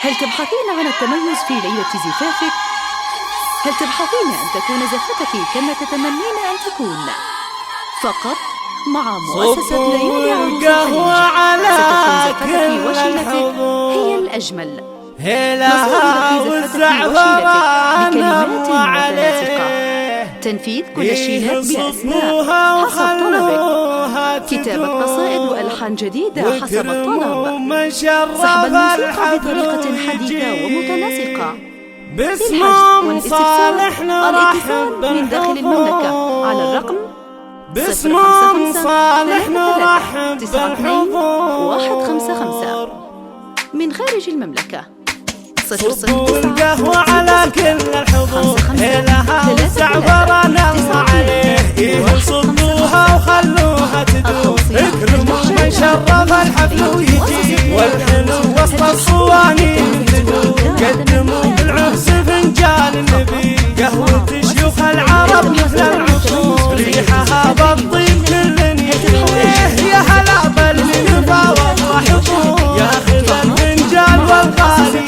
هل تبحثين عن التميز في ليلة زفافك؟ هل تبحثين أن تكون زفتك كما تتمنين أن تكون؟ فقط مع مؤسسة ليالي عروس الخليج ستكون زفتك وشيلتك هي الأجمل. نصور وزعفران بكلمات متناسقة، تنفيذ كل الشيلات بأسماء حسب طلبك، كتابة قصائد وألحان جديدة حسب الطلب، سحب الموسيقى بطريقة حديثة ومتناسقة. باسم صالح نرحب من داخل المملكة على الرقم باسم صالح نرحب بالحضور. 155 من خارج المملكة صبوا القهوة على كل الحضور، لها وزعفران الله عليه، صبوها وخلوها تدور، اكرموا من شرف الحفل ويجي، والحلو وسط الصواني تدور، قدموا بالعرس فنجان النبي، قهوة شيوخ العرب مثل العصور، ريحها بالطيب كل يدور، يا هلا بالنفاوة وحضور، ياخذ الفنجان والغالي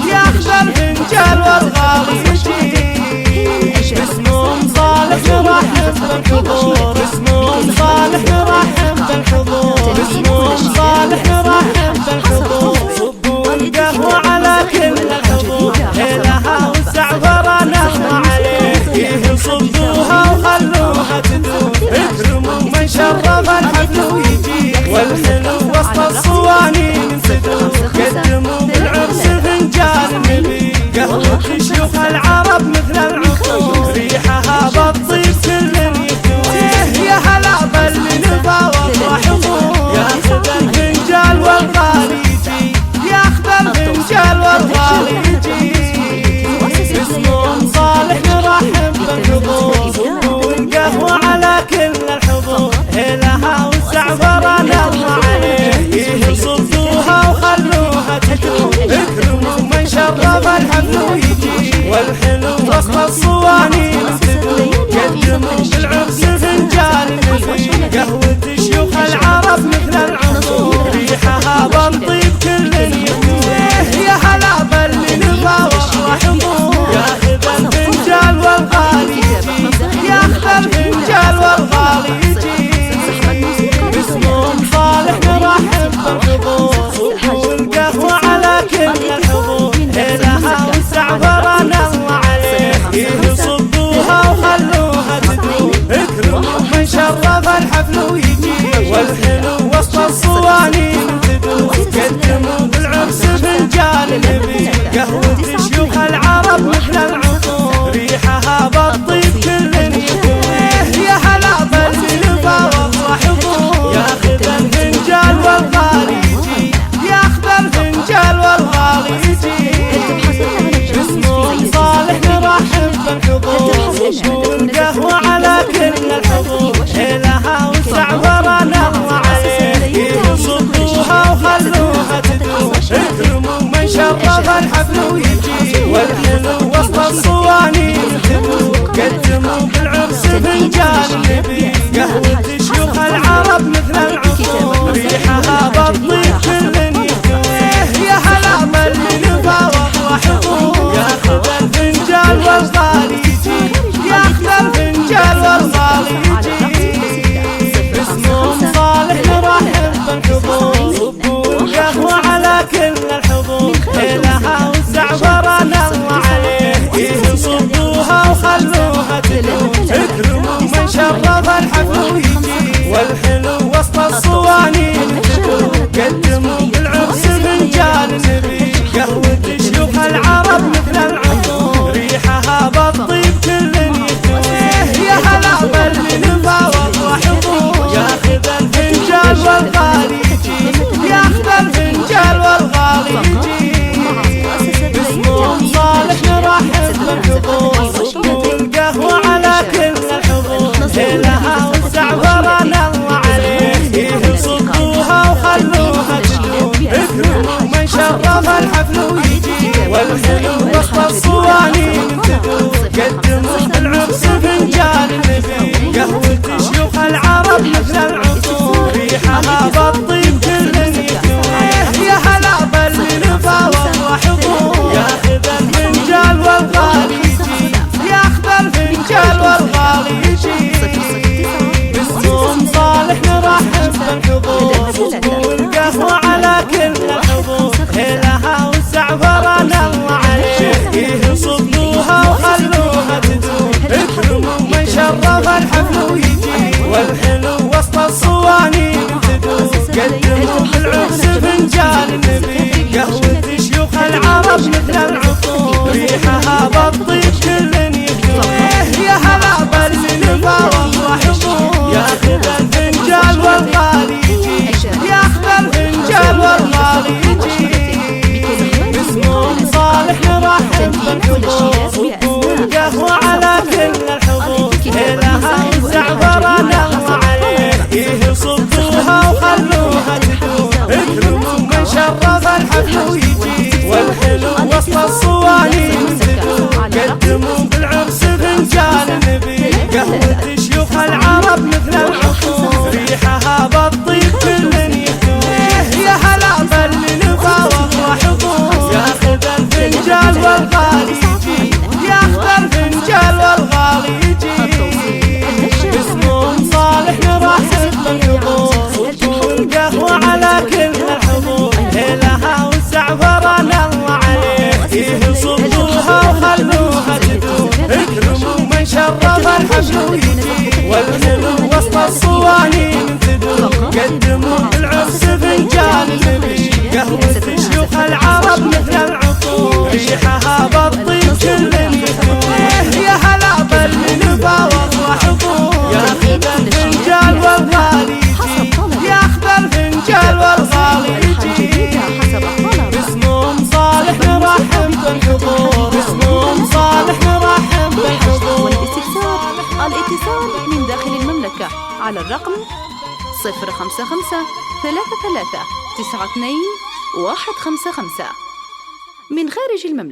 ياخذ الفنجان والغالي يجي، باسمهم صالح نرحب بالحضور، باسمهم صالح نرحب بالحضور، باسمهم صالح نرحب بالحضور. صبوا القهوة على كل الحضور، لها والزعفران الله عليه، صبوها وخلوها تدور، اكرموا من شرف الحفل ويجي، والحلو وسط الصواني صدور، قدموا بالعرس فنجان النبي، قهوة شيوخ العرب مثل العصور، ريحها بالطيب كل يدور، يا هلا بالنفاوة وحضور، ياخذ الفنجان والغالي يجي، ياخذ الفنجان والغالي يجي، باسمهم صالح نرحب بالحضور. صبوا القهوة على كل الحضور، لها والزعفران الله عليه، صبوها وخلوها تدور، اكرموا من شرف الحفل ويجي، والحلو وسط الصواني تدور، قدموا بالعرس فنجان النبي، قهوة شيوخ العرب مثل العصور، ريحها بالطيب كل يدور، يا هلا بالنفاوة وحضور، ياخذ الفنجان والغالي يجي، ياخذ الفنجان والغالي يجي، باسمهم صالح نرحب بالحضور. صبوا القهوة على كل الحضور، لها والزعفران الله عليه، صبوها وخلوها تدور، اكرموا من شرف الحفل ويجي، والحلو وسط الصواني تدور، قدموا بالعرس فنجان النبي، قهوة شيوخ العرب مثل العصور، ريحها بالطيب كل يدور، يا هلا بالنفاوة وحضور، ياخذ الفنجان والغالي يجي، ياخذ الفنجان والغالي يجي، باسمهم صالح نرحب بالحضور. صبوا القهوة على كل الحضور، لها والزعفران الله عليه، صبوها وخلوها تدور، اكرموا من شرف الحفل ويجي، والحلو وسط الصواني تدور، قدموا بالعرس فنجان النبي، قهوة شيوخ العرب مثل العصور، ريحها بالطيب كل يدور، يا هلا بالنفاوة وحضور، ياخذ الفنجان والغالي يجي، ياخذ الفنجان والغالي يجي، باسمهم صالح نرحب بالحضور. صبوا القهوة على كل الحضور، لها والزعفران الله عليه، صبوها وخلوها تدور، اكرموا من شرف الحفل ويجي، والحلو وسط الصواني تدور، قدموا بالعرس فنجان النبي، قهوة شيوخ العرب مثل العصور، ريحها بالطيب كل يدور، يا هلا بالنفاوة وحضور، ياخذ الفنجان والغالي يجي، ياخذ الفنجان والغالي يجي، باسمهم صالح نرحب بالحضور. صبوا القهوة على كل الحضور، لها والزعفران الله عليه، صبوها وخلوها تدور، اكرموا من شرف الحفل ويجي، والحلو وسط الصواني تدور، قدموا بالعرس فنجان النبي، قهوة شيوخ العرب مثل العصور، ريحها بالطيب كل يدور، الحفل ويجي والحلو وسط الصواني قدموا بالعرس فنجان نبي قهوة شيوخ العرب مثل العصور ريحها بالطيب كل يكويه يا هلا باللي نفاوض وحضور ياخذ الفنجان والغالي يجي ياخذ الفنجان والغالي يجي اسمهم صالح نرحب بالحضور صبوا القهوة على كل الحضور هيلها والزعفران الله عليه صبوها وخلوها تدور اكرموا من شرف الحفل ويجي والحلو وسط الصواني تدور قدموا بالعرس فنجان نبي قهوة شيوخ العرب مثل العطور ريحها بالطيب كل يكويه يا هلا باللي نفاوض وحضور ياخذ الفنجان والغالي يجي ياخذ الفنجان والغالي يجي اسمهم صالح نرحب بالحضور اسمهم صالح نرحب بالحضور. الاتصال من داخل المملكة على الرقم 055 33 92 155. من خارج المملكة